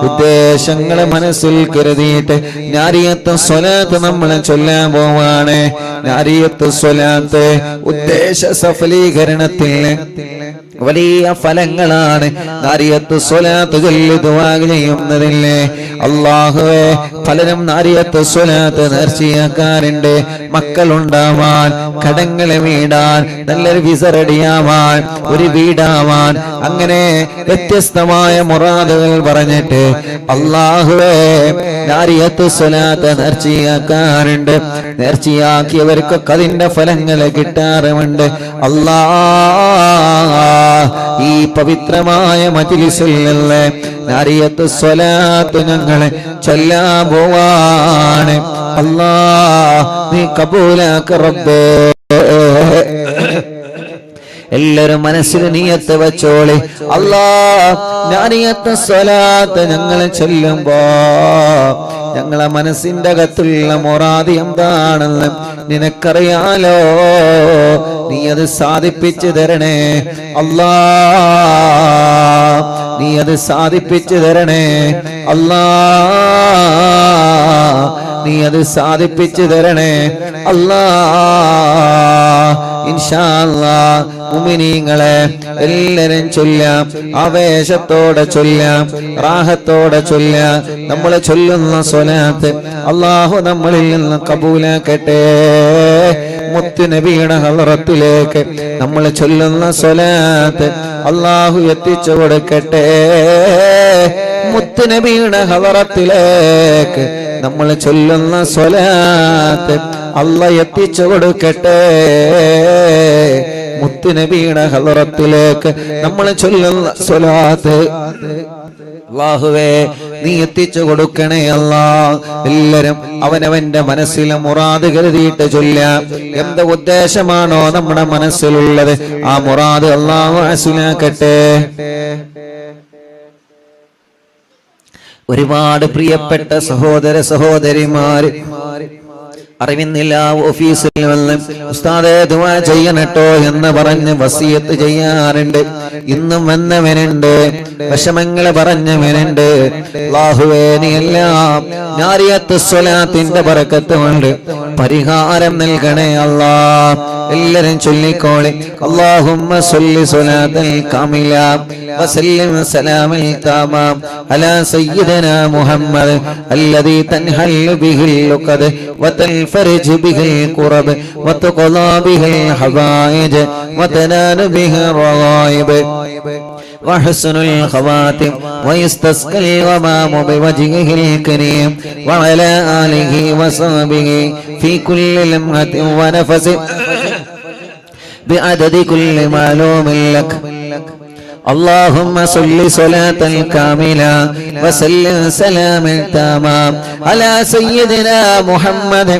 ഉദ്ദേശങ്ങളെ മനസ്സിൽ കരുതിയിട്ട് നാരിയത്ത് സ്വലാത്ത് നമ്മൾ ചൊല്ലാൻ പോവാണ്. നാരിയത്ത് സ്വലാത്ത് ഉദ്ദേശ സഫലീകരണത്തിൽ വലിയ ഫലങ്ങളാണ്. നാരിയത്ത് സ്വലാത്ത് ചൊല്ലി ദുആ ചെയ്യുന്നതില്ലേ അല്ലാഹുവേ, പലരും നാരിയത്ത് സ്വലാത്ത് നേർച്ചയാക്കാറുണ്ട്. മക്കളുണ്ടാവാൻ, കടങ്ങളെ വീടാൻ, നല്ലൊരു വിസ റെഡിയാവാൻ, ഒരു വീടാവാൻ, അങ്ങനെ വ്യത്യസ്തമായ മുറാദുകൾ പറഞ്ഞിട്ട് അല്ലാഹുവേ നാരിയത്ത് സ്വലാത്ത് നേർച്ചയാക്കാറുണ്ട്. നേർച്ചയാക്കിയവർക്കൊക്കെ അതിന്റെ ഫലങ്ങൾ കിട്ടാറുമുണ്ട്. ഈ പവിത്രമായ മജ്‌ലിസിൽ നിന്ന് നാരിയത്ത് സ്വലാത്ത് ഞങ്ങളെ ചൊല്ലാൻ പോവാണ്. അല്ലാഹ് നീ കബൂലാക്ക റബ്ബേ. എല്ലാരും മനസ്സിൽ നിയത്ത് വെച്ചോളി. അല്ലാഹ് നാരിയത്ത് സ്വലാത്ത് ഞങ്ങൾ ചൊല്ലുമ്പോ ഞങ്ങളെ മനസ്സിന്റെ അകത്തുള്ള മുറാദ് എന്താണെന്ന് നിനക്കറിയാലോ. നീ അത് സാധിപ്പിച്ചു തരണേ അല്ലാഹ്, നീ അത് സാധിപ്പിച്ചു തരണേ അല്ലാഹ്, നീ അത് സാധിപ്പിച്ചു തരണേ അല്ലാഹ്. ഇൻഷാ അല്ലാഹ് മുഅ്മിനീങ്ങളെ എല്ലാരും ചൊല്ലാം, ആവേശത്തോടെ ചൊല്ലാം, റാഹത്തോടെ ചൊല്ലാം. നമ്മൾ ചൊല്ലുന്ന സ്വലാത്ത് അല്ലാഹു നമ്മളിൽ നിന്ന് കബൂലാക്കട്ടെ. മുത്ത് നബിയുടെ ഹളറത്തിലേക്ക് നമ്മൾ ചൊല്ലുന്ന സ്വലാത്ത് അല്ലാഹു എത്തിച്ചു കൊടുക്കട്ടെ. മുത്ത് നബിയുടെ ഹളറത്തിലേക്ക് നമ്മൾ ചൊല്ലുന്ന സ്വലാത്ത് അല്ലാഹു എത്തിച്ചു കൊടുക്കട്ടെ. മുത്ത് നബിയുടെ ഹളറത്തിലേക്ക് നമ്മൾ ചൊല്ലുന്ന സ്വലാത്ത് അല്ലാഹുവേ നീ എത്തിച്ചു കൊടുക്കണേ അല്ലാഹ്. എല്ലാരും അവനവന്റെ മനസ്സിലെ മുറാദ് കരുതിയിട്ട് ചൊല്ലാം. എന്ത് ഉദ്ദേശമാണോ നമ്മുടെ മനസ്സിലുള്ളത് ആ മുറാദ് അല്ലാഹു ഹസനാക്കട്ടെ. ഒരുപാട് പ്രിയപ്പെട്ട സഹോദര സഹോദരിമാര് അറിവിന്നില്ല ഓഫീസിൽ വന്ന് ഉസ്താദേ ദുആ ചെയ്യണട്ടോ എന്ന് പറഞ്ഞ് വസിയത്ത് ചെയ്യാറുണ്ട്. ഇന്നും വന്നവനുണ്ട്, വിഷമങ്ങൾ പറഞ്ഞവനുണ്ട്. അല്ലാഹുവേ നീ എല്ലാം നാരിയത്ത് സ്വലാത്തിന്റെ ബറക്കത്ത് കൊണ്ട് പരിഹാരം നൽകണേ അല്ലാഹ്. എല്ലാരും ചൊല്ലിക്കോളി. അല്ലാഹുമ്മ സ്വല്ലി സ്വലാത്തൽ കാമില വസല്ലിം സലാമൽ തമാം അലാ സയ്യിദനാ മുഹമ്മദ് അല്ലദീ തൻഹല്ലു ബിഹിൽ ലുഖദ് വതൽഫർജ ബിഹിൽ ഖുറബ് വതഖളാ ബിഹിൽ ഹവായിജ് വതനാലു ബിഹിൽ റഗായിബ് وحسن الخواتم ويستسقى الغمام بوجهه الكريم وعلى آله وصحبه في كل لمحة ونفس بعدد كل معلوم لك. اللهم صل صلاة كاملة وسلم سلاما تاما على سيدنا محمد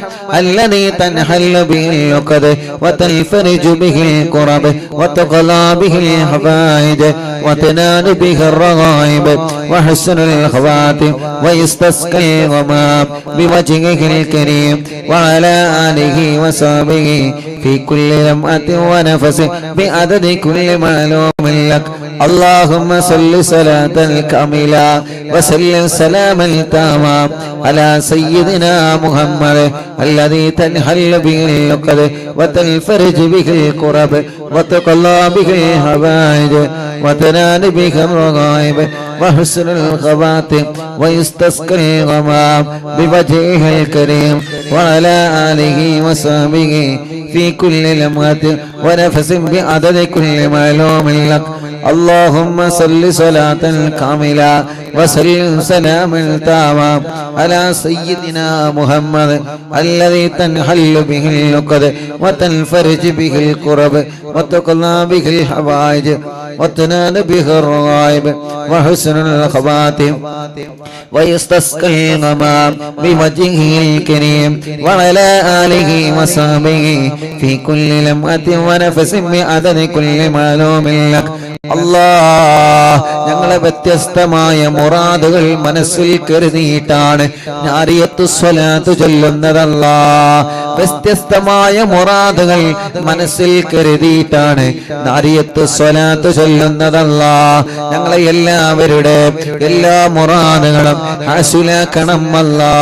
الذي تنحل به العقد وتنفرج به الكرب وتقضى به الحوائج وتنال به الرغائب وحسن الخواتم ويستسقى الغمام بوجهه الكريم وعلى آله وصحبه في كل لمحة ونفس بعدد كل معلوم لك. اللهم صل صلاة كاملة وسلم سلاما تاما على سيدنا محمد الذي تنحل به العقد وتنفرج به الكرب وتقضى به الحوائج وتنال به الرغائب وحسن الخواتم ويستسقى الغمام بوجهه الكريم وعلى آله وصحبه في كل لمحة ونفس بعدد كل معلوم لك. اللهم صل صلاة كاملة وسلم سلاما تاما على سيدنا محمد الذي تنحل به العقد وتنفرج به الكرب وتقضى به الحوائج وتنال به الرغائب وحسن الخواتم ويستسقى الغمام بوجهه الكريم وعلى آله وصحبه في كل لمحة ونفس بعدد كل معلوم لك. അല്ലാഹ് ഞങ്ങളെ വ്യത്യസ്തമായ മുറാദുകൾ മനസ്സിൽ കരുതിയിട്ടാണ് നാരിയത്തു സ്വലാത്ത് ചൊല്ലുന്നതല്ലാഹ്. വ്യത്യസ്തമായ മുറാദുകൾ മനസ്സിൽ കരുതിയിട്ടാണ് നാരിയത്ത് സ്വലാത്ത് ചൊല്ലുന്നതല്ലാ. ഞങ്ങളെ എല്ലാവരുടെ എല്ലാ മുറാദുകളും ഹാസുലാക്കണം അല്ലാ,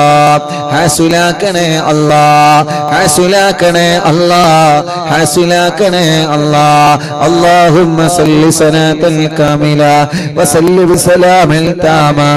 ഹാസുലാക്കണേ അല്ലാ, ഹാസുലാക്കണേ അല്ലാ, ഹാസുലാക്കണേ അല്ലാ. اللهم صل صلاة كاملة وسلم بسلام تاما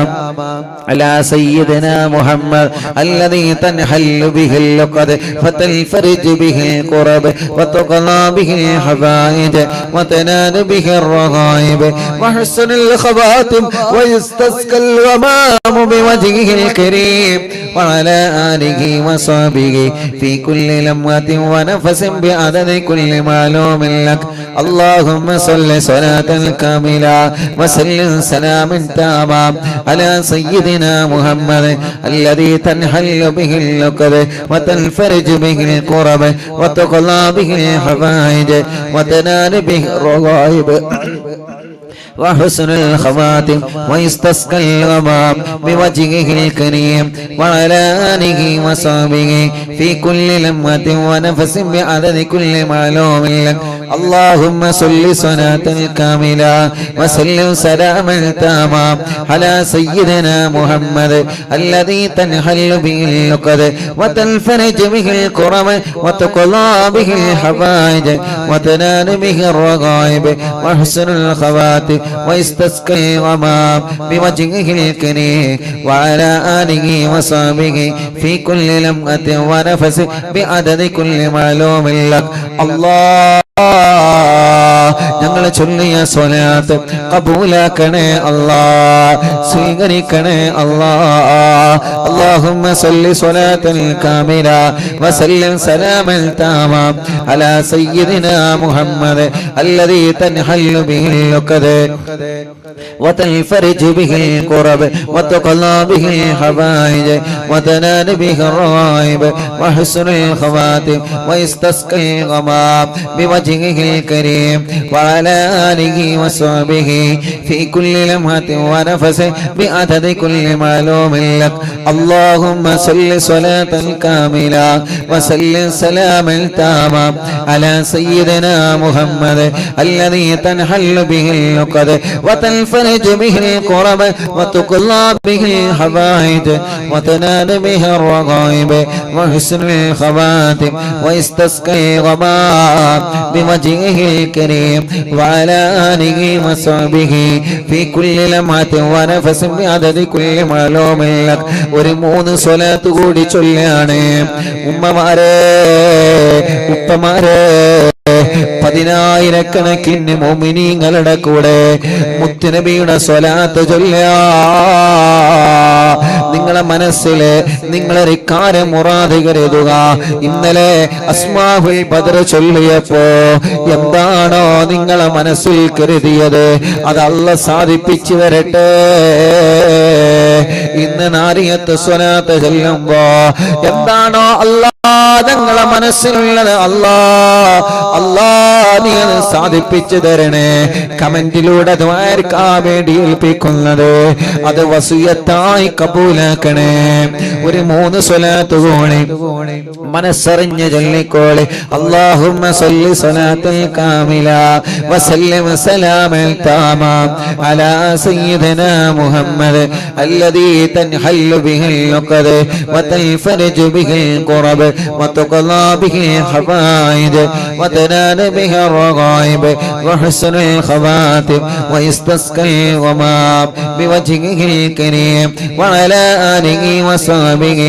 على سيدنا محمد الذي تنحل به اللقد فتنفرج به الكرب وتقضى به الحوائج وتنال به الرغائب وحسن الخواتم ويستسقى الغمام بوجهه الكريم وعلى آله وصحبه في كل لمحة ونفس بعدد كل معلوم لك. اللهم صل صلاة كاملة وسلم سلاما تاما على سيدنا محمد الذي تنحل به اللقد وتنفرج به الكرب وتقضى به الحوائج وتنال به الرغائب وحسن الخواتم ويستسقى الغمام بوجهه الكريم وعلى آله وصحبه في كل لمحة ونفس بعدد كل معلوم لك. اللهم صل صلاة كاملة وسلم سلاما تاما على سيدنا محمد الذي تنحل به اللقد وتنفرج به الكرب وتقضى به الحوائج وتنال به الرغائب وحسن الخواتم ويستسقى الغمام بوجهه الكريم وعلى آله وصحبه في كل لمحة ونفس بعدد كل معلوم لك. الله ഞങ്ങൾ ചൊല്ലിയ സ്വലാത്ത് ഖബൂലാക്കണേ അല്ലാ, സ്വീകരിക്കണേ അല്ലാ. اللهم صل صلاة كاملة وسلم سلاما تاما على سيدنا محمد الذي تنحل به اللقد وتنفرج به الكرب وتقضى به الحوائج وتنال به الرغائب وحسن الخواتم ويستسقى الغمام بوجهه الكريم وعلى آله وصحبه في كل لمحة ونفس بعدد كل معلوم لك. اللهم صل صلاة كاملة وسلم سلاما تاما على سيدنا محمد الذي تنحل به اللقد وتنفرج به الكرب وتقضى به الحوائج وتنال به الرغائب وحسن الخواتم ويستسقى الغمام بوجهه الكريم وعلى آله وصحبه في كل لمحة ونفس بعدد كل معلوم لك. ഒരു 3 സ്വലാത്ത് കൂടി ചൊല്ലാണ് ഉമ്മമാരെ, ഉപ്പമാരെ, 10,000കണക്കിന് മുഅ്മിനീങ്ങളുടെ കൂടെ മുത്തുനബിയുടെ സ്വലാത്ത് ചൊല്ലാ. നിങ്ങളെ മനസ്സിലെ നിങ്ങളൊരു കാര്യം മുറാദ് കരുതുക. ഇന്നലെ അസ്മാഹുൽ ബദർ ചൊല്ലിയപ്പോ എന്താണോ നിങ്ങളെ മനസ്സിൽ കരുതിയത് അത് അല്ലാഹ് സാധിപ്പിച്ചു തരട്ടെ. ഇന്ന് നാരിയത്ത് സ്വലാത്ത് ചൊല്ലുമ്പോ എന്താണോ അല്ലാഹ് ഞങ്ങളെ മനസ്സിലുള്ളത് അല്ലാ നീ അത് സാധിപ്പിച്ചു തരണേ. കമന്റിലൂടെ ദ്വാരക്കാൻ വേണ്ടി ഏൽപ്പിക്കുന്നത് അത് വസിയത്തായി കബൂലാക്കണേ. ഒരു 3 സ്വലാത്ത് കൂടി മനസ്സറിഞ്ഞ് ചൊല്ലിക്കോളി. അല്ലാഹുമ്മ സ്വല്ലി സ്വലാത്തൽ കാമില വസല്ലിം സലാമൻ താമാ അലാ സയ്യിദിനാ മുഹമ്മദ് അല്ലദീ തൻഹല്ലു ബിഹിൽ ഉഖദ് വതൻഫറജു ബിഹിൽ ഖുറബ് وتقضى به الحوائج وتنال به الرغائب وحسن الخواتم ويستسقى الغمام بوجهه الكريم وعلى آله وصحبه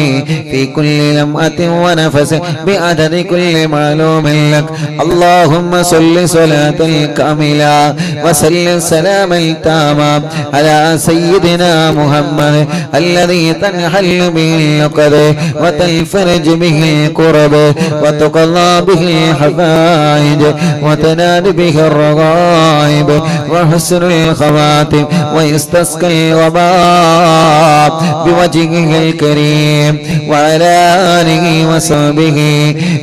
في كل لمحة ونفس بعدد كل معلوم لك. اللهم صل صلاة كاملة وسلم سلاما تاما على سيدنا محمد الذي تنحل به اللقد وتنفرج به الكرب وتقضى به الحوائج وتنال به الرغائب وحسن الخواتم ويستسقى الغمام بوجهه الكريم وعلى آله وصحبه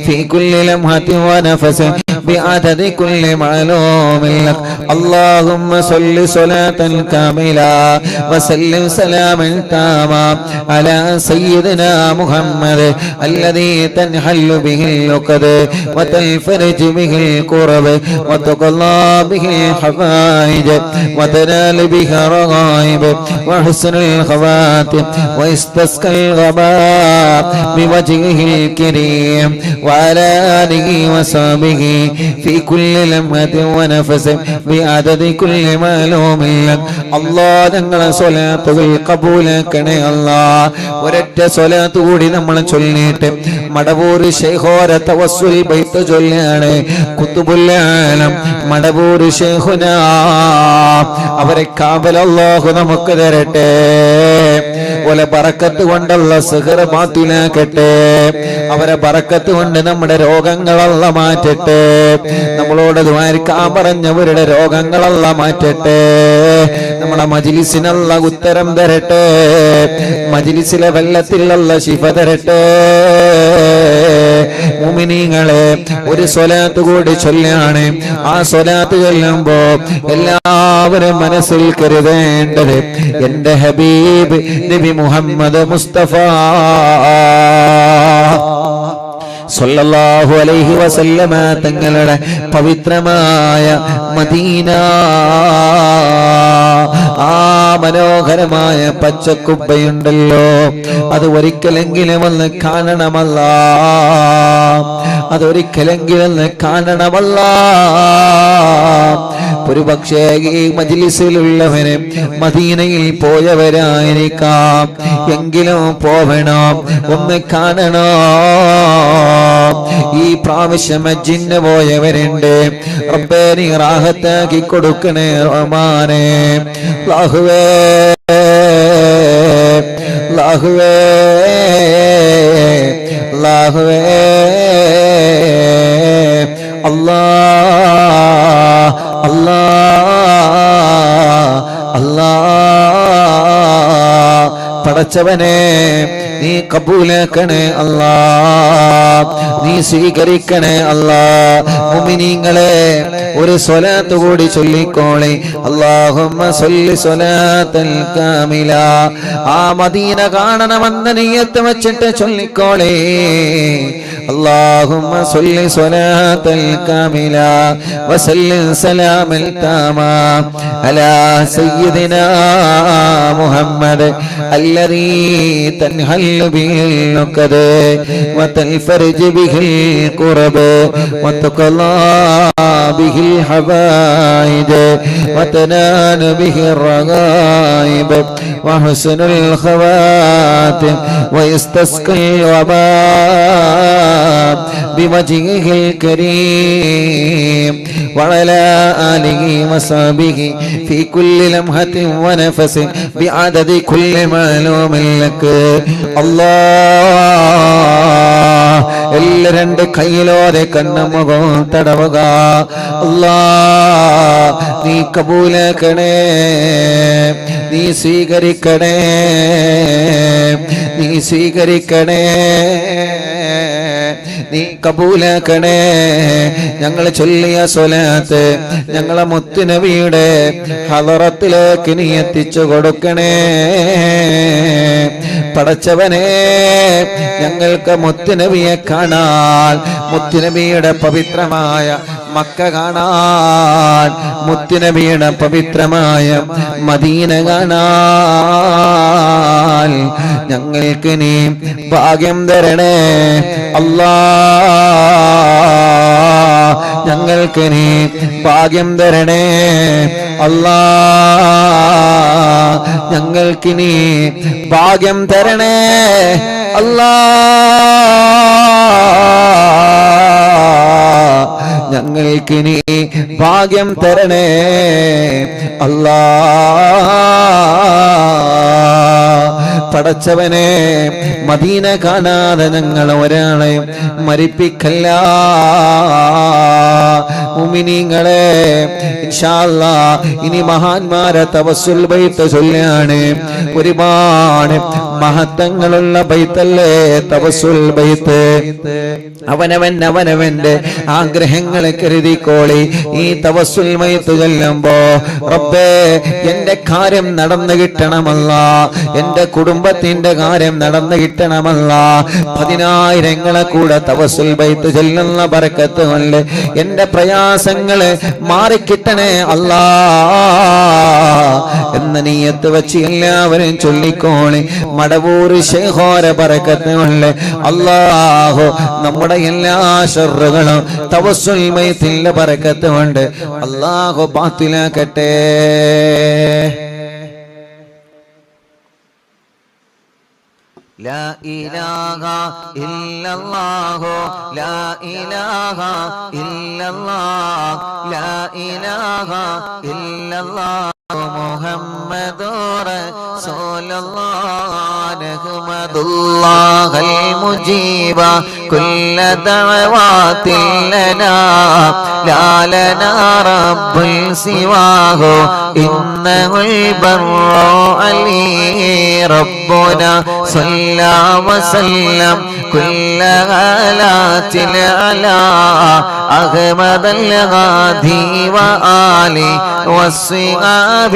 في كل لمحة ونفس بعدد كل معلوم لك اللهم صل صلاة كاملة وسلم سلاما تاما على سيدنا محمد الذي تنحل به اللقد وتنفرج به الكرب وتقضى به الحوائج وتنال به الرغائب وحسن الخواتم واستسقى الغمام بوجهه الكريم وعلى آله وصحبه في كل لمحة ونفس بعدد كل معلوم لك الله ഞങ്ങളെ സ്വലാത്തുകൾ കബൂലാക്കണേ അല്ലാഹ്. ഒരൊറ്റ സ്വലാത്ത് കൂടി നമ്മൾ ചൊല്ലിയിട്ട് മടവൂർ ശൈഖോര തവസ്സുൽ ബൈത്ത് ചൊല്ലാണ് ഖുതുബുൽ ആലം മടവൂർ ശൈഖുന. അവരെ കാബൽ അല്ലാഹു നമുക്ക് തരട്ടെ. ഓലെ ബറക്കത്ത് കൊണ്ടുള്ള സിഹർ ബാത്തിലാക്കട്ടെ. അവരെ ബറക്കത്ത് കൊണ്ട് നമ്മുടെ രോഗങ്ങളല്ല മാറ്റട്ടെ. നമ്മളോട് ദ്വാരക്കാൻ പറഞ്ഞവരുടെ രോഗങ്ങളല്ല മാറ്റട്ടെ. നമ്മുടെ മജ്ലിസിനുള്ള ഉത്തരം തരട്ടെ. മജ്ലിസിലെ വെള്ളത്തിലുള്ള ശിഫ തരട്ടെ. മുഅ്മിനീങ്ങളെ, ഒരു സ്വലാത്ത് കൂടി ചൊല്ലാണ്. ആ സ്വലാത്ത് ചൊല്ലുമ്പോ എല്ലാവരും മനസ്സിൽ കരുതേണ്ടത് എന്റെ ഹബീബ് നബി മുഹമ്മദ് മുസ്തഫ സല്ലല്ലാഹു അലൈഹി വസല്ലമ തങ്ങളുടെ പവിത്രമായ മദീന, ആ മനോഹരമായ പച്ചക്കുബ്ബയുണ്ടല്ലോ, അത് ഒരിക്കലെങ്കിലും ഒന്ന് കാണണമല്ല. അതൊരിക്കലെങ്കിലും ഒന്ന് കാണണമല്ല. ഒരു പക്ഷേ ഈ മജ്ലിസിലുള്ളവന് മദീനയിൽ പോയവരായിരിക്കാം. എങ്കിലും പോവണം, ഒന്ന് കാണണം. ഈ പ്രാവശ്യം ഹജ്ജിന് പോയവരുണ്ട്. റബ്ബേ നീ റാഹത്താക്കി കൊടുക്കണേ റഹ്മാനേ. അല്ലാഹുവേ അല്ലാഹുവേ അല്ലാഹുവേ അല്ലാഹ് അല്ലാഹ് അല്ലാഹ്. പടച്ചവനെ നീ കബൂലാക്കണേ അല്ലാ, നീ സ്വീകരിക്കണേ അല്ലാ. മുഅ്മിനീങ്ങളെ, ഒരു സ്വലാത്ത് കൂടി ചൊല്ലിക്കോളെ. അല്ലാഹുമ്മ സ്വല്ലി സ്വലാത്തൻ കാമില. ആ മദീന കാണണമെന്ന നിയ്യത്ത് വെച്ചിട്ട് ചൊല്ലിക്കോളെ. اللهم صل صلاة كاملة وسلم سلاما تاما على سيدنا محمد الذي تنحل به العقد وتنفرج به الكرب وتقضى به الحوائج وتنال به الرغائب وحسن الخواتم ويستسقي الوباء بوجهه الكريم وعلى آله وصحبه في كل لمحة ونفس بعدد كل معلوم لك الله. എല്ലാ രണ്ട് കൈയിലോടെ കണ്ണുമുഖം തടവുക. അല്ലാഹ് നീ കബൂലാക്കണേ, നീ സ്വീകരിക്കണേ, നീ സ്വീകരിക്കണേ, നീ കബൂലാക്കണേ. ഞങ്ങൾ ചൊല്ലിയ സ്വലാത്ത് ഞങ്ങളെ മുത്തുനബിയുടെ ഹളറത്തിലേക്ക് നീ എത്തിച്ചു കൊടുക്കണേ. പടച്ചവനെ, ഞങ്ങൾക്ക് മുത്തുനബിയെ കാണാൻ, മുത്തുനബിയുടെ പവിത്രമായ മക്ക കാണാൻ, മുത്തുനബിയുടെ പവിത്രമായ മദീന കാണാൻ ഞങ്ങൾക്ക് നീ ഭാഗ്യം തരണേ അല്ലാഹ്. ഞങ്ങൾക്ക് നീ ഭാഗ്യം തരണേ അല്ലാഹ്. ഞങ്ങൾക്ക് നീ ഭാഗ്യം തരണേ അല്ലാഹ്. ഞങ്ങൾക്ക് നീ ഭാഗ്യം തരണേ അല്ലാഹ്. പടച്ചവനെ മദീന കാണാതെ ഞങ്ങൾ ഒരാളെയും മരിപ്പിക്കല്ല. മുഅ്മിനീങ്ങളെ ഇൻഷാ അല്ലാഹ് ഇനി മഹാന്മാരെ തവസ്സുൽ ബൈത്ത് ചൊല്ലാണ്. ഒരുപാട് മഹത്വങ്ങളുള്ള ബൈത്തല്ലേ തവസ്സുൽ ബൈത്ത്. അവനവന്റെ ആഗ്രഹങ്ങളെ കരുതിക്കോളി. ഈ തവസ്സുൽ ബൈത്ത് ചൊല്ലുമ്പോ റബ്ബേ എന്റെ കാര്യം നടന്നു കിട്ടണമല്ല, എന്റെ കുടുംബത്തിന്റെ കാര്യം നടന്നു കിട്ടണമല്ല. 10,000 കൂടെ തവസ്സുൽ ബൈത്ത് ചൊല്ലുന്ന ബറക്കത്ത് കൊണ്ട് എന്റെ പ്രയാസങ്ങള് മാറിക്കിട്ടണേ അല്ലാ എന്ന നിയ്യത്ത് വെച്ച് എല്ലാവരും ചൊല്ലിക്കോളി. മടവൂർ ശൈഖോര ബറക്കത്ത് കൊണ്ട് അല്ലാഹു നമ്മുടെ എല്ലാ ശർറുകളും തവസ്സുൽ ബൈത്തിന്റെ ബറക്കത്ത് കൊണ്ട് അല്ലാഹു ബാത്തിലാക്കട്ടെ. لا إله إلا الله لا إله إلا الله لا إله إلا الله محمد رسول الله نحمد الله المجيب كل دعوات لنا لا لنا رب سواه إنه البر علي ربنا صلى وسلم كل غلات على أحمد الغادي وآله والصحاب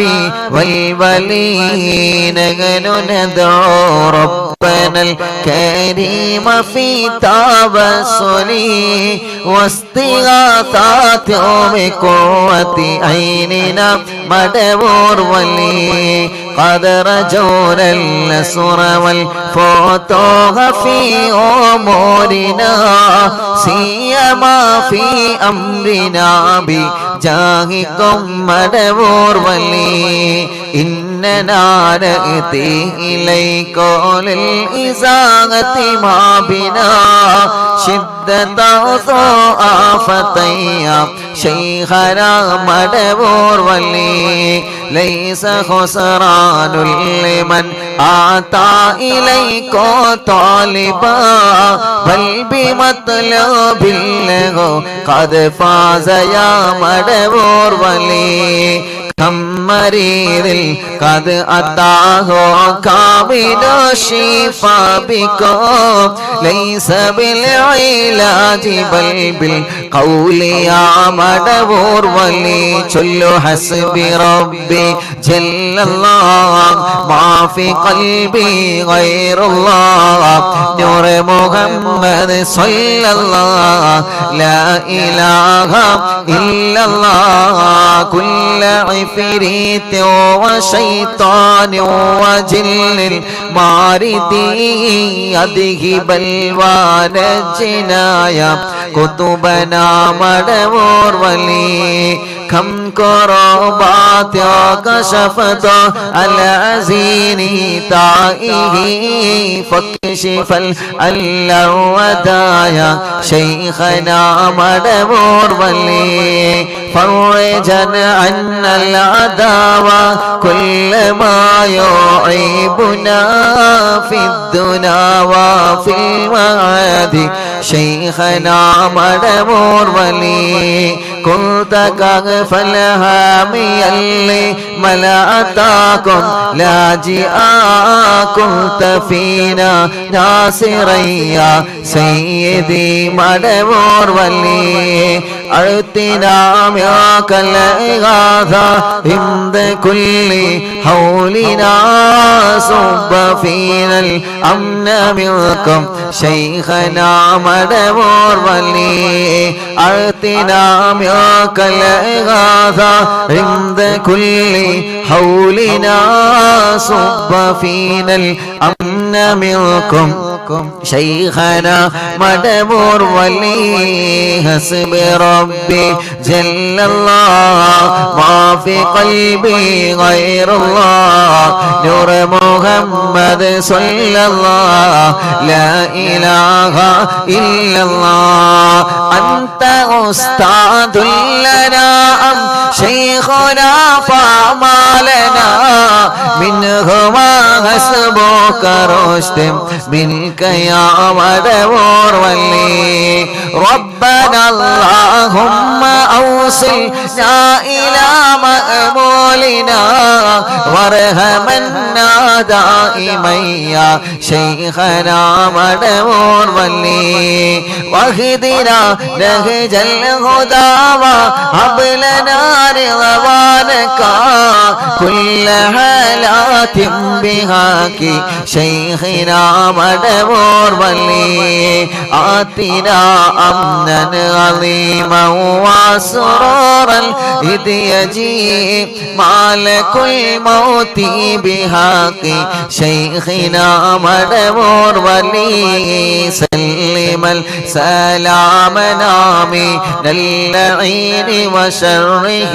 والولين ندعو ربنا الكريم في توسله واستغاثات بقوة عيننا مدبور ولي قد رجونا النصر والفتوح في أمورنا سيما في أمرنا بجاهكم مدبور ولي إننا نأتي إليكم للإزاغة ما بنا شدة آفتيا شيخنا مدبور ولي ليس خسران لمن آتى إليكم طالبا بل بمطلب له قد فاز يا مدبور ولي كم مريض قد أتاه كامل الشفاء بكم ليس بالعلاج بل بالقول يا مدبور ولي شلوا حسبي ربي جل الله ما في قلبي غير الله نور محمد صلى الله لا إله إلا الله كل عفريت وشيطان وجن الماردي أذهب الوان الجنايا كتبنا مدبور ولي كم كربات كشفت العزين تائه فكشف الودايا شيخنا مدبور ولي فرجا عن العداوة كل ما يعيبنا في الدنا وفي المعاد شيخنا مدبور ولي كنت كغف الهامي اللي ملأتاكم لاجئا كنت فينا ناصريا سيدي مدبور ولي أعطنا معك الإغاثة عند كل حولنا صب فينا الأمن منكم شيخنا مدبور ولي أعطنا معك الإغاثة عند كل حولنا صب فينا الأمن منكم شيخنا مدبور ولي حسب ربي جل الله ما في قلبي غير الله نور محمد صلى الله لا إله إلا الله أنت أستاذ لنا أم شيخنا فما لنا منهما حسبك رشد منك يا مدبور ولي ربنا اللهم أوصلنا إلى مأمولنا وارحمنا دائما يا شيخنا مدبور ولي واهدنا نهج الهدى وهب لنا رضوانك كل حالات بهاك شيخنا مدبور ولي آتنا أمنا عظيما وسرورا إذ يجيء مالك الموت بهاك شيخنا مدبور ولي سلم السلام نامي للعين وشره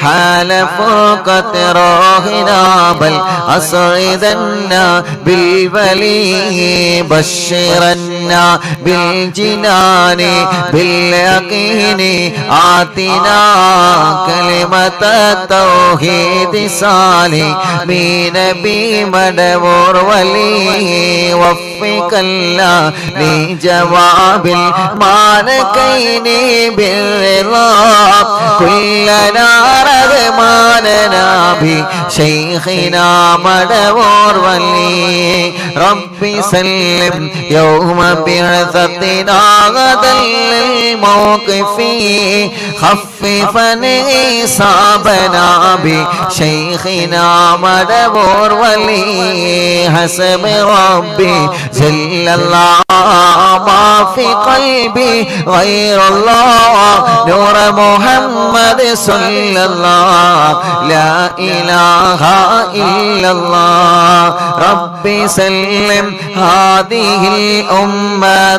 حال فوق روحنا بل أسعدنا بالولي بشرنا بالجنان باليقين آتنا كلمة التوحيد سالمين بمدبور ولي وفق الله لجواب المالكين بالرضا كلنا رغماننا بشيخنا مدبور ولي ربي سلم يوم بعثتنا غدا للموقف خففا حسابنا بشيخنا مدبور ولي حسب ربي جل الله ما في قلبي غير الله نور محمد صلى الله لا إله إلا الله ربي سلم هذه الأمة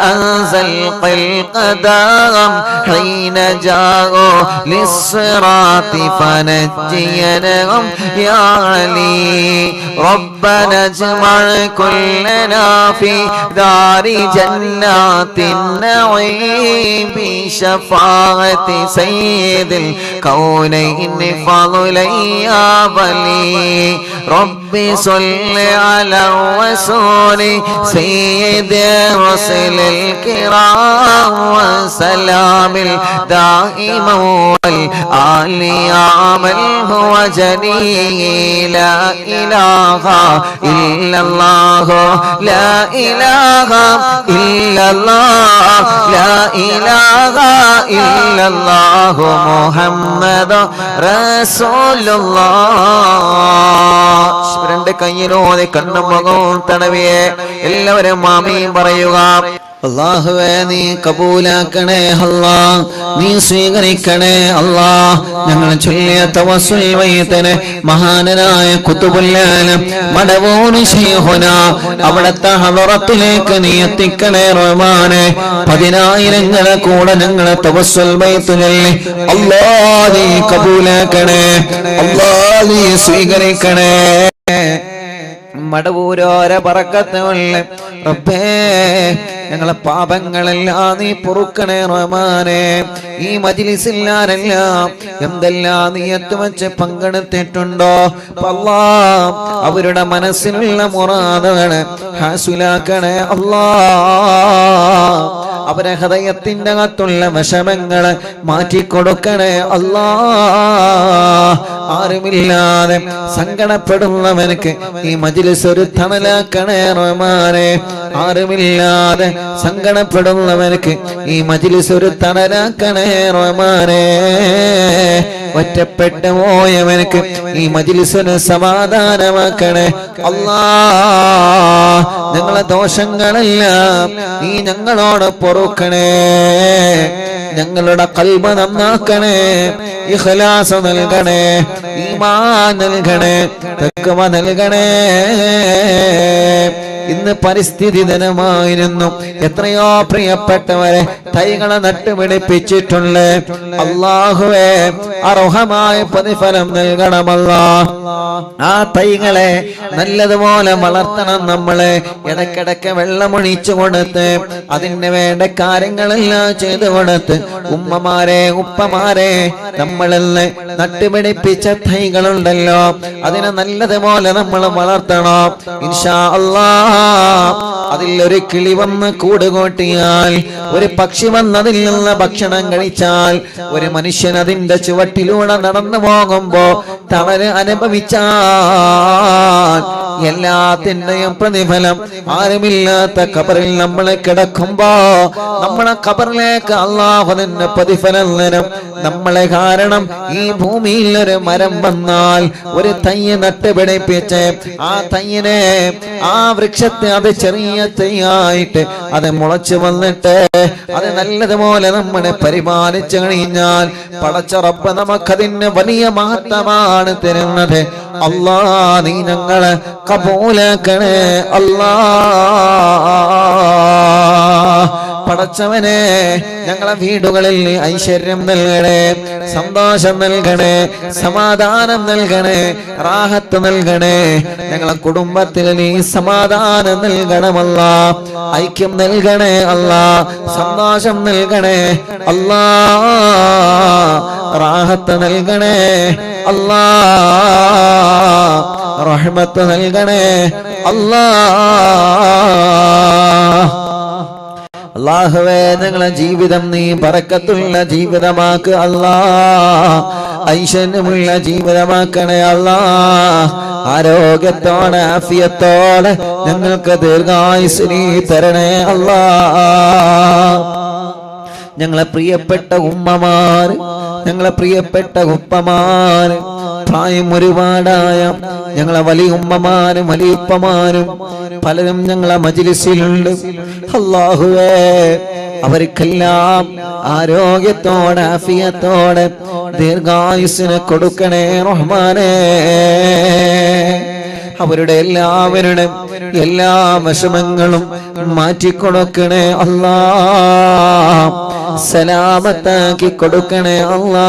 أنزل القدم حين جاءوا للصراط فنجينهم يا علي ربنا اجمع كلنا في دار جنات النعيم بشفاعة سيد الكونين فضلا يا ولي ربي صل على الرسول سيد الرسل الكرام وسلام الدائم والآل يا من هو جليل لا إله إلا الله لا إله إلا الله لا إله إلا الله محمد رسول الله രണ്ട് കയ്യിലോടെ കണ്ണും മുഖവും തടവിയെ എല്ലാവരും ആമീൻ പറയുക അല്ലാഹുവേ നീ കബൂലാക്കണേ അല്ലാ നീ സ്വീകരിക്കണേ അല്ലാ ഞങ്ങൾ ചൊല്ലിയ തവസ്സുൽ വയ്യതനെ മഹാനായ ഖുതുബുൽ ആലം മടവൂർ ശൈഖുന അവിടുത്തെ ഹളറത്തിലേക്ക് നീ എത്തിക്കണേ റഹ്മാനേ പതിനായിരങ്ങളെ കൂടെ ഞങ്ങൾ തവസ്സുൽ വയ്യത്ത് ചൊല്ലി അല്ലാ നീ കബൂലാക്കണേ അല്ലാ നീ സ്വീകരിക്കണേ മടവൂരോര ബറക്കത്തുള്ള റബ്ബേ ഞങ്ങളെ പാപങ്ങളെല്ലാം നീ പൊറുക്കണേ റഹ്മാനേ ഈ മജ്ലിസിൽ ആരെല്ലാം എന്തെല്ലാം നീയത്ത് വെച്ച് പങ്കെടുത്തിട്ടുണ്ടോ അല്ലാഹ് അവരുടെ മനസ്സിലുള്ള മുറാദുകളെ ഹാസിലാക്കണേ അല്ലാഹ് അവരെ ഹൃദയത്തിന്റെ അകത്തുള്ള വിഷമങ്ങളെ മാറ്റിക്കൊടുക്കണേ അല്ലാഹ് ആരുമില്ലാതെ സങ്കടപ്പെടുന്നവനക്ക് ഈ മജ്ലിസ് ഒരു തണലാക്കണേ റഹ്മാനേ ആരുമില്ലാതെ സങ്കടപ്പെടുന്നവനക്ക് ഈ മജ്ലിസ് ഒരു തണലാക്കണേ റഹ്മാനേ ഒറ്റപ്പെട്ടു പോയവനക്ക് ഈ മജ്ലിസിന് സമാധാനമാക്കണേ അല്ലാഹ് ഞങ്ങളെ ദോഷങ്ങളെല്ലാം നീ ഞങ്ങളോട് പൊറുക്കണേ ഞങ്ങളുടെ ഖൽബ് നന്നാക്കണേ ഇഖ്ലാസ് നൽകണേ ഈമാൻ നൽകണേ തഖ്വ നൽകണേ ഇന്ന് പരിസ്ഥിതി ദിനമായിരുന്നു. എത്രയോ പ്രിയപ്പെട്ടവരെ തൈകളെ നട്ടുപിടിപ്പിച്ചിട്ടുണ്ട്. അല്ലാഹുവേ അർഹമായ പ്രതിഫലം നൽകണമല്ലാ. ആ തൈകളെ നല്ലതുപോലെ വളർത്തണം. നമ്മളെ ഇടയ്ക്കിടയ്ക്ക് വെള്ളമൊഴിച്ചു കൊടുത്ത് അതിന് വേണ്ട കാര്യങ്ങളെല്ലാം ചെയ്തു കൊടുത്ത് ഉമ്മമാരെ ഉപ്പമാരെ നമ്മളെല്ലാം നട്ടുപിടിപ്പിച്ച തൈകളുണ്ടല്ലോ അതിനെ നല്ലതുപോലെ നമ്മൾ വളർത്തണം. ഇൻഷാ അല്ലാഹ് അതിൽ ഒരു കിളി വന്ന് കൂടുകൂട്ടിയാൽ, ഒരു പക്ഷി വന്നതിൽ നിന്ന് ഭക്ഷണം കഴിച്ചാൽ, ഒരു മനുഷ്യൻ അതിന്റെ ചുവട്ടിലൂടെ നടന്നു പോകുമ്പോ തളര് അനുഭവിച്ചാൽ എല്ലാത്തിന്റെയും പ്രതിഫലം ആരുമില്ലാത്ത ഖബറിൽ നമ്മൾ കിടക്കുമ്പോ നമ്മളെ ഖബറിലേക്ക് അല്ലാഹു തന്നെ പ്രതിഫലം തരും. നമ്മളെ കാരണം ഈ ഭൂമിയിൽ ഒരു മരം വന്നാൽ, ഒരു തയ്യ് നട്ടുപിടിപ്പിച്ച് ആ തയ്യിനെ ആ വൃക്ഷത്തെ അത് ചെറിയ തയ്യായിട്ട് അത് മുളച്ചു വന്നിട്ട് അത് നല്ലതുപോലെ നമ്മളെ പരിപാലിച്ചു കഴിഞ്ഞാൽ പടച്ച റബ്ബ് നമുക്കതിന് വലിയ മഹത്വമാണ് തരുന്നത്. അല്ലാ നീ ഞങ്ങളെ കബൂലാക്കണേ അല്ലാ. പടച്ചവനെ ഞങ്ങളെ വീടുകളിൽ ഐശ്വര്യം നൽകണേ, സന്തോഷം നൽകണേ, സമാധാനം നൽകണേ, റാഹത്ത് നൽകണേ. ഞങ്ങളെ കുടുംബത്തിൽ നീ സമാധാനം നൽകണമല്ലാ, ഐക്യം നൽകണേ അല്ലാ, സന്തോഷം നൽകണേ അല്ലാ, റാഹത്ത് നൽകണേ അല്ലാ, റഹ്മത്ത് നൽകണേ അല്ലാ. അല്ലാഹുവേ ഞങ്ങളെ ജീവിതം നീ ബറക്കത്തുള്ള ജീവിതമാക്ക് അല്ലാ, ഐശ്വര്യമുള്ള ജീവിതമാക്കണേ അല്ലാ. ആരോഗ്യത്തോടെ ആഫിയത്തോടെ ഞങ്ങൾക്ക് ദീർഘായുസ്സ് നീ തരണേ അല്ലാ. ഞങ്ങളെ പ്രിയപ്പെട്ട ഉമ്മമാര്, ഞങ്ങളെ പ്രിയപ്പെട്ട ഉപ്പമാര്, പ്രായം ഒരുപാടായ ഞങ്ങളെ വലിയ ഉമ്മമാരും വലിയുപ്പമാരും പലരും ഞങ്ങളെ മജ്‌ലിസിലുണ്ട്. അല്ലാഹുവേ അവർക്കെല്ലാം ആരോഗ്യത്തോടെ ആഫിയത്തോടെ ദീർഘായുസ്സിനെ കൊടുക്കണേ റഹ്മാനേ. അവരുടെ എല്ലാവരുടെ എല്ലാ വിഷമങ്ങളും മാറ്റിക്കൊടുക്കണേ അല്ലാ, സലാമത്താക്കി കൊടുക്കണേ അല്ലാ,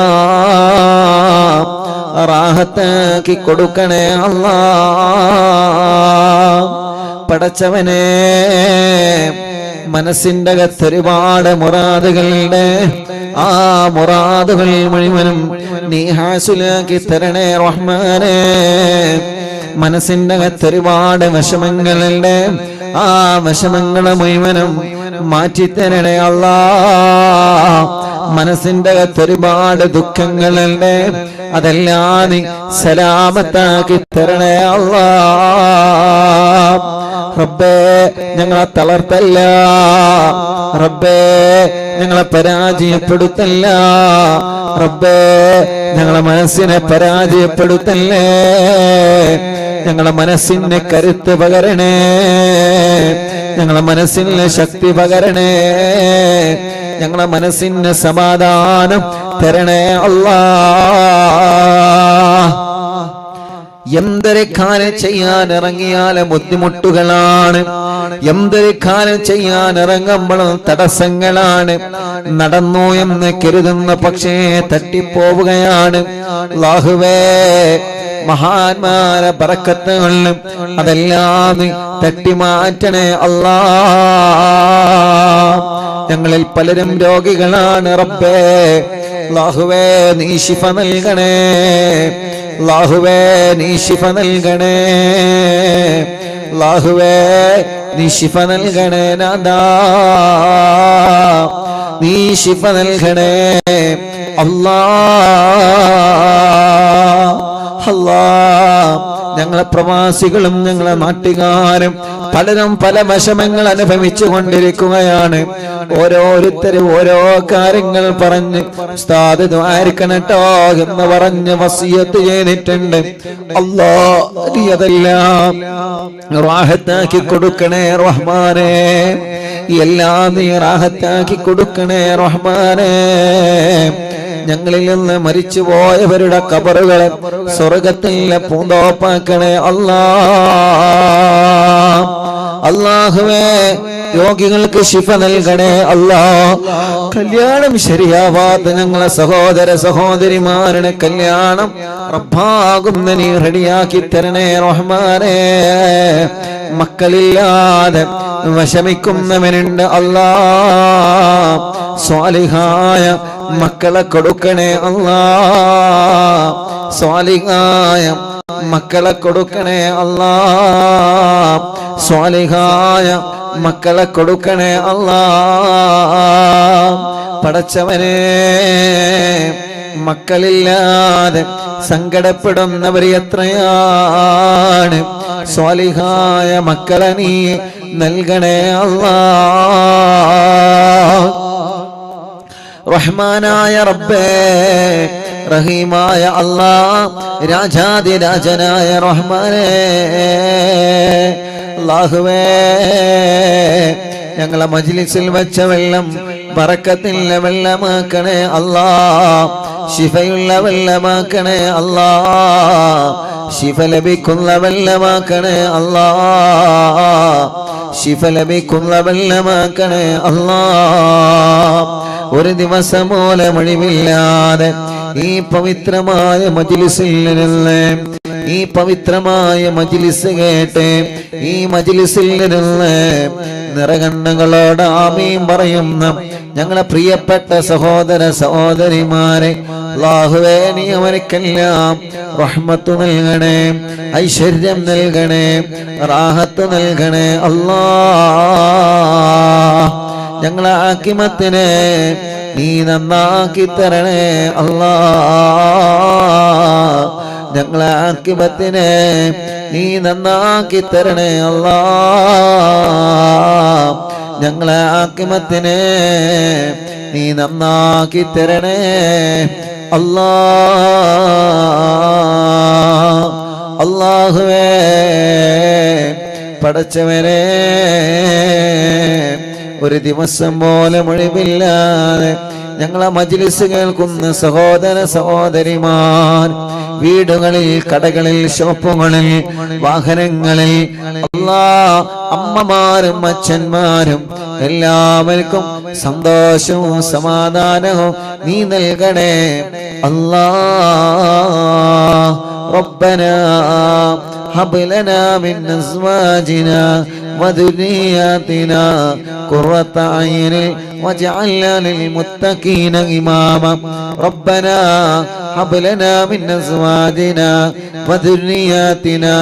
റാഹത്താക്കി കൊടുക്കണേ അല്ലാ. പടച്ചവനെ മനസ്സിന്റെ അകത്ത് ഒരുപാട് മുറാദുകളുണ്ട്. ആ മുറാദുകൾ മുഴുവനും നീ ഹാസിലാക്കി തരണേ റഹ്മാനേ. മനസ്സിന്റെ അകത്ത് ഒരുപാട് വിഷമങ്ങളുണ്ട്. ആ വിഷമങ്ങളെ മുഴുവനും മാറ്റിത്തരണേ അല്ലാ. മനസ്സിന്റെ അകത്ത് ഒരുപാട് ദുഃഖങ്ങളുണ്ട്. അതെല്ലാം നീ സലാമത്താക്കി തരണേ അല്ലാ. റബ്ബേ ഞങ്ങളെ തളർത്തല്ല, റബ്ബേ ഞങ്ങളെ പരാജയപ്പെടുത്തല്ല, റബ്ബേ ഞങ്ങളെ മനസ്സിനെ പരാജയപ്പെടുത്തല്ലേ. ഞങ്ങളെ മനസ്സിന് കരുത്ത് പകരണേ, ഞങ്ങളെ മനസ്സിന് ശക്തി പകരണേ, ഞങ്ങളെ മനസ്സിന് സമാധാനം തരണേ അല്ലാ. എന്തൊരു കാര്യം ചെയ്യാൻ ഇറങ്ങിയാലും ബുദ്ധിമുട്ടുകളാണ്, എന്തൊരു കാര്യം ചെയ്യാൻ ഇറങ്ങുമ്പോഴും തടസ്സങ്ങളാണ്. നടന്നു എന്ന് കരുതുന്ന പക്ഷേ തട്ടിപ്പോവുകയാണ്. അല്ലാഹുവേ മഹാന്മാരെ ബറക്കത്തുകളും അതെല്ലാം തട്ടിമാറ്റണേ അല്ലാ. ഞങ്ങളിൽ പലരും രോഗികളാണ് റബ്ബേ. അല്ലാഹുവേ നീ ശിഫ നൽകണേ, അല്ലാഹുവേ നീ ശിഫ നൽകണേ, അല്ലാഹുവേ നീ ശിഫ നൽകണേ നാഥാ, നീ ശിഫ നൽകണേ അല്ലാ. അല്ലാ ഞങ്ങളെ പ്രവാസികളും ഞങ്ങളെ നാട്ടുകാരും പലരും പല വിഷമങ്ങൾ അനുഭവിച്ചു കൊണ്ടിരിക്കുകയാണ്. ഓരോരുത്തരും ഓരോ കാര്യങ്ങൾ പറഞ്ഞ് ഉസ്താദ് ദ്വാരിക്കണട്ടോ എന്ന് പറഞ്ഞ് വസിയത്ത് ചെയ്തിട്ടുണ്ട്. അല്ലാഹ് നീ അതെല്ലാം റാഹത്താക്കി കൊടുക്കണേ റഹ്മാനേ, എല്ലാം നീ റാഹത്താക്കി കൊടുക്കണേ റഹ്മാനേ. ഞങ്ങളിൽ നിന്ന് മരിച്ചുപോയവരുടെ ഖബറുകളെ സ്വർഗ്ഗത്തിലെ പൂന്തോപ്പാക്കണേ അല്ലാ. അല്ലാഹുവേ രോഗികൾക്ക് ശിഫ നൽകണേ അല്ലാ. കല്യാണം ശരിയാവാത്ത ഞങ്ങളെ സഹോദര സഹോദരിമാരുടെ കല്യാണം റബ്ബാകുന്ന നീ റെഡിയാക്കി തരണേ റഹ്മാനേ. മക്കളില്ലാതെ വിഷമിക്കുന്നവനുണ്ട് അല്ലാ, സ്വാലിഹായ മക്കളെ കൊടുക്കണേ അല്ലാ, സ്വാലിഹായ മക്കളെ കൊടുക്കണേ അല്ലാ, സ്വാലിഹായ മക്കളെ കൊടുക്കണേ അല്ലാ. പടച്ചവനെ മക്കളില്ലാതെ സങ്കടപ്പെടുന്നവർ എത്രയാണ്, സ്വാലിഹായ മക്കളെ നീ നൽകണേ അല്ലാ. റഹ്മാനായ റബ്ബേ, റഹീമായ അല്ലാ, രാജാതിരാജനായ റഹ്മാനേ, അല്ലാഹുവേ ഞങ്ങളെ മജ്ലിസിൽ വെച്ച വെള്ളം ബറക്കത്തുള്ള വെള്ളമാക്കണേ അല്ലാ, ശിഫയുള്ള വെള്ളമാക്കണേ അല്ലാ, ശിഫ ലഭിക്കുന്ന വെള്ളമാക്കണേ അല്ലാ, ശിഫ ലഭിക്കുന്ന വെള്ളമാക്കണേ അല്ലാ. ഒരു ദിവസം പോലെ മൊഴിവില്ലാതെ ഈ പവിത്രമായ മജ്ലിസിൽ നിന്ന്, ഈ പവിത്രമായ മജ്ലിസ് കേട്ട് ഈ മജ്ലിസിൽ നിന്ന് നിറകണ്ണുകളോട് ആമീൻ പറയുന്ന ഞങ്ങളെ പ്രിയപ്പെട്ട സഹോദര സഹോദരിമാരെ, അല്ലാഹുവേ നീ അവർക്കെല്ലാം റഹ്മത്ത് നൽകണേ, ഐശ്വര്യം നൽകണേ, റാഹത്ത് നൽകണേ അല്ലാ. ഞങ്ങളെ ആക്കിമത്തിനെ നീ നന്നാക്കി തരണേ അല്ലാ, ഞങ്ങളെ ആക്കിമത്തിനെ നീ നന്നാക്കി തരണേ അല്ലാ, ഞങ്ങളെ ആക്കിമത്തിനെ നീ നന്നാക്കി തരണേ അല്ലാ. അല്ലാഹുവേ പടച്ചവനെ ഒരു ദിവസം പോലെ ഒഴിവില്ലാതെ ഞങ്ങളെ മജ്ലിസ് കേൾക്കുന്ന സഹോദര സഹോദരിമാർ വീടുകളിൽ, കടകളിൽ, ഷോപ്പുകളിൽ, വാഹനങ്ങളിൽ, അല്ലാ അമ്മമാരും അച്ഛന്മാരും എല്ലാവർക്കും സന്തോഷവും സമാധാനവും നീ നൽകണേ അല്ലാ. റബ്ബനാ ഹബ് ലനാ മിൻ അസ്വാജിനാ وذرياتنا قرة أعين واجعلنا للمتقين إماما. ربنا هب لنا من أزواجنا وذرياتنا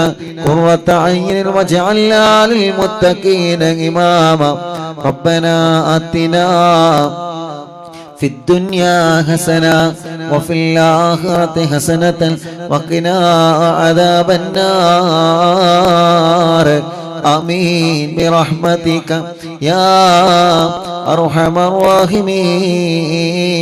قرة أعين واجعلنا للمتقين إماما. ربنا آتنا في الدنيا حسنة وفي الآخرة حسنة وقنا عذاب النار. آمين برحمتك يا أرحم الراحمين.